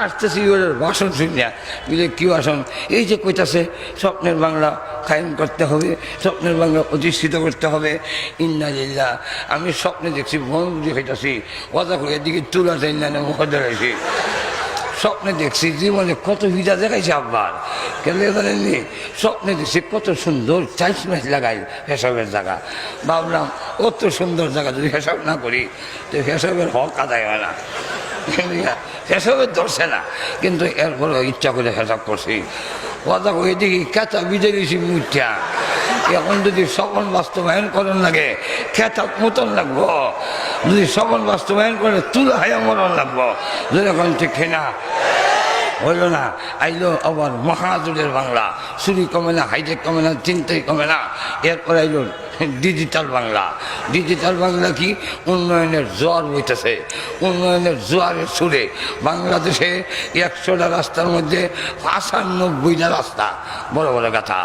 আসতেছি ওর ভাষণ শুনিয়া বুঝলে কি ভাষণ এই যে কইতাছে স্বপ্নের বাংলা কায়েম করতে হবে, স্বপ্নের বাংলা প্রতিষ্ঠিত করতে হবে। ইন্নালিল্লাহ, আমি স্বপ্নে দেখছি বন্ধু খাইতেছি কথা করে এদিকে তুলা চাই না মুখ ধরাইছি। স্বপ্নে দেখছি জীবনে কত ভিজা দেখাইছে আব্বার কেন জানেননি। স্বপ্নে দেখছি কত সুন্দর চাইছ ম্যাচ লাগাই হেসাবের জায়গা। ভাবলাম অত সুন্দর জায়গা যদি হেসাব না করি তো হেসাবের হক আদায় হয় না, হেসাবের ধরছে না। কিন্তু এরপরে ইচ্ছা করে হেসাব করছি। কথা কই দেখি কেঁচা বিজে গেছি মুঠা। এখন যদি স্বপ্ন বাস্তবায়ন করেন লাগে খেতা মতন লাগবো, যদি স্বপ্ন বাস্তবায়ন করে তুলা হায়া মরণ লাগবো। যদি এখন ঠিক না হইল না, আইলো আবার মহাজুরের বাংলা, চুরি কমে না, হাইটেক কমে না, চিন্তাই কমে না। এরপর আইলো ডিজিটাল বাংলা। ডিজিটাল বাংলা কি? উন্নয়নের জোয়ার বইতেছে, উন্নয়নের জোয়ারের সুরে বাংলাদেশে 100টা রাস্তার মধ্যে 95টা রাস্তা বড় বড় গাথা।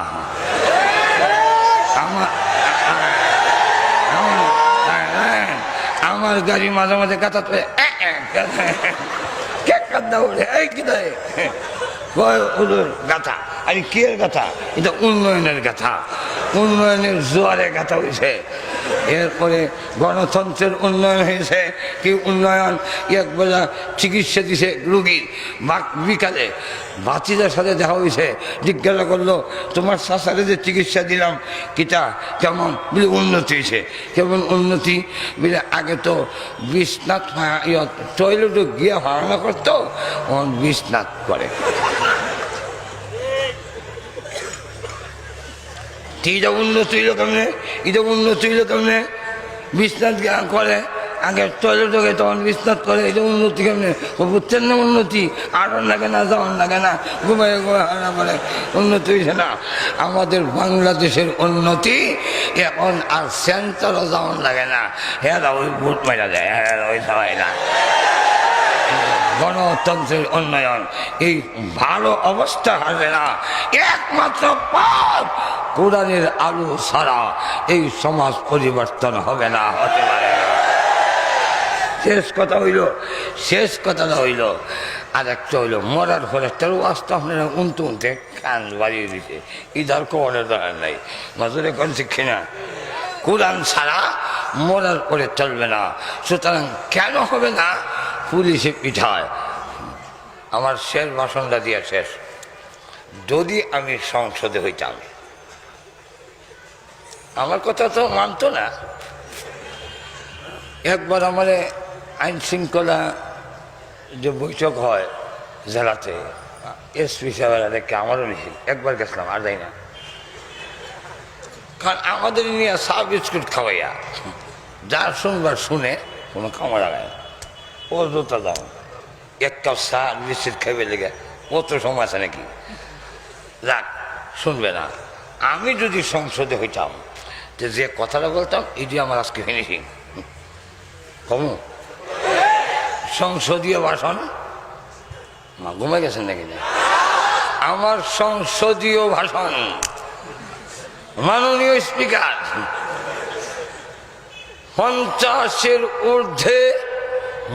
আমার গাড়ি মাঝে মাঝে গাথা তো গাথা। আর কি এর গাথা? এটা উন্নয়নের গাথা, উন্নয়নের জোয়ারে গাথা হয়েছে। এরপরে গণতন্ত্রের উন্নয়ন হয়েছে। কি উন্নয়ন? একবেলা চিকিৎসা দিছে রুগীর, বিকালে বাচ্চাদের সাথে দেখা হয়েছে, জিজ্ঞাসা করলো তোমার শাশারে যে চিকিৎসা দিলাম কিটা কেমন? বলে উন্নতি হয়েছে। কেমন উন্নতি? বলে আগে তো বিশ্বনাথ টয়লেটে গিয়ে হারানো করতো, এখন বিশ্বনাথ করে। এটা উন্নতি হইল কেমনে? এটা উন্নতি হইল কেমনে? বিশ্বনাথ করে, আগে টয়লেটে গিয়ে তখন বিশ্বনাথ করে। এটা উন্নতি কেমনে? বুঝছেন না উন্নতি? আড়ন লাগে না, যাওয়ান লাগে না, ঘুমাই হারা করে উন্নতি হয়েছে না। আমাদের বাংলাদেশের উন্নতি এখন আর সেন্টারও যাওয়ান লাগে না, হ্যাঁ ওই ভোট মেরা যায়, হ্যাঁ ওই সবাই না। গণতন্ত্রের উন্নয়ন এই ভালো অবস্থা হবে না, একমাত্র পথ কোরআনের আলো ছাড়া এই সমাজ পরিবর্তন হবে না, হতে পারে না। শেষ কথা হইল, শেষ কথাটা হইল আর একটা হইল মরার পরে একটা আস্তে আপনারা উনতে কান বাড়িয়ে দিতে ইধার কোয়ারের দরকার নাই। নজরে কোন শিক্ষি না, কোরআন ছাড়া মরার পরে চলবে না। সুতরাং কেন হবে না? পুলিশে পিঠায়। আমার শেষ ভাষণটা দিয়া শেষ। যদি আমি সংসদে হইতাম, আমার কথা তো মানতো না। একবার আমার আইন শৃঙ্খলা যে বৈঠক হয় জেলাতে, এসপি সাহেবেরা দেখে আমারও নিছি, একবার গেছিলাম, আর যাই না। কারণ আমাদের নিয়ে চা বিস্কুট খাওয়াইয়া যার শুনবার শুনে কোনো কামড় লাগায় না। ও জোতা দাও, এক কাপ চা বিস্কুট খাইবে লেগে ও তো সময় আছে নাকি? যাক, শুনবে না। আমি যদি সংসদে হইতাম যে কথাটা বলতাম এটি আমার আজকে ফিনিশিং। কমু সংসদীয় ভাষণ, মা ঘুমাই গেছেন নাকি? আমার সংসদীয় ভাষণ, মাননীয় স্পিকার, 50-এর ঊর্ধ্বে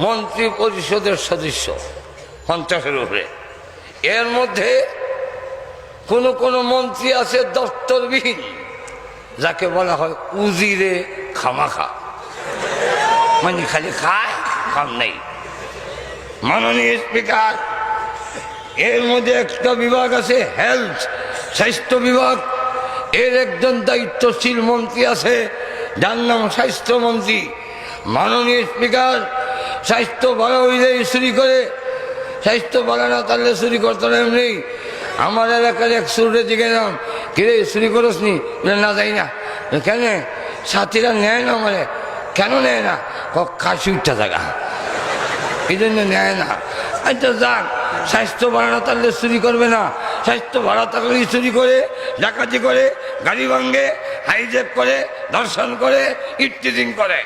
মন্ত্রী পরিষদের সদস্য, 50-এর উপরে। এর মধ্যে কোন মন্ত্রী আছে দপ্তরবিহীন, যাকে বলা হয় উজিরে খামাখা, মানে খালি খায়, কাম নেই। মাননীয় স্পিকার, এর মধ্যে একটা বিভাগ আছে হেলথ, স্বাস্থ্য বিভাগ। এর একজন দায়িত্বশীল মন্ত্রী আছে, যার নাম স্বাস্থ্যমন্ত্রী। মাননীয় স্পিকার, স্বাস্থ্য ভালো হইলেই চুরি করে, স্বাস্থ্য ভালো না তাহলে চুরি করতে এমনি। আমার এলাকার এক চুরে দিকে নাম, কিরে চুরি করস নি? না যাই না। কেন? সাথীরা নেয় না আমারে। কেন নেয় না? কাশি উঠতে থাকা, এই জন্য নেয় না। আচ্ছা যাক, স্বাস্থ্য ভালো না তাহলে চুরি করবে না, স্বাস্থ্য ভালো থাকলেই চুরি করে, ডাকাতি করে, গাড়ি ভাঙ্গে, হাইজ্যাক করে, ধর্ষণ করে, ইফটিজিং করে।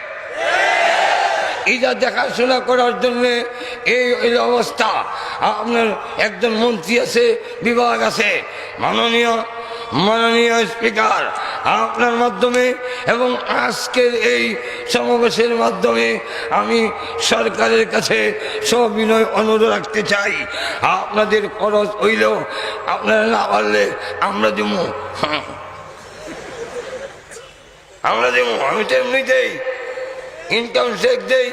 এটা দেখাশোনা করার জন্য এই অবস্থা। আপনার একজন মন্ত্রী আছে, বিভাগ আছে। মাননীয় মাননীয় স্পিকার, আপনার মাধ্যমে এবং আজকের এই সমাবেশের মাধ্যমে আমি সরকারের কাছে সবিনয় অনুরোধ রাখতে চাই, আপনাদের খরচ হইলেও আপনারা না পারলে আমরা দেবো, আমরা দেবো। আমি তো এমনিতেই ইনকাম ট্যাক্স দেই,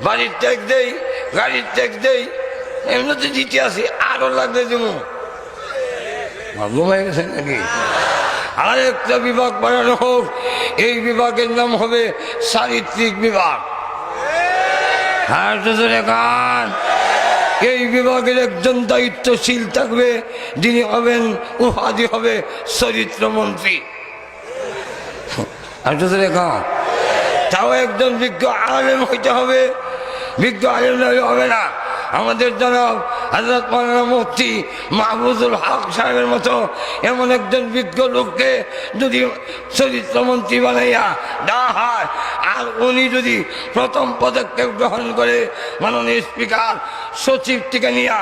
বাড়ির ট্যাক্স দেই, গাড়ির ট্যাক্স দেই, এমনিতে দিতে আসি, আরো লাগলে দেবো। ঘুমাই গেছে নাকি? আর একটা বিভাগ বানানো হোক, এই বিভাগের নাম হবে চারিত্রিক বিভাগ। এই বিভাগের একজন দায়িত্বশীল থাকবে, যিনি হবেন, উপাধি হবে চরিত্রমন্ত্রী। তাও একজন বিজ্ঞ আলেম হইতে হবে, বিজ্ঞ আলেম হবে না। আমাদের জনাব হযরত মাওলানা মুফতি মাহফুজুল হক সাহেবের মতো এমন একজন বিজ্ঞ লোককে যদি চরিত্রমন্ত্রী বানাইয়া দেওয়া হয়, আর উনি যদি প্রথম পদক্ষেপ গ্রহণ করে মাননীয় স্পিকার সচিব থেকে নিয়ে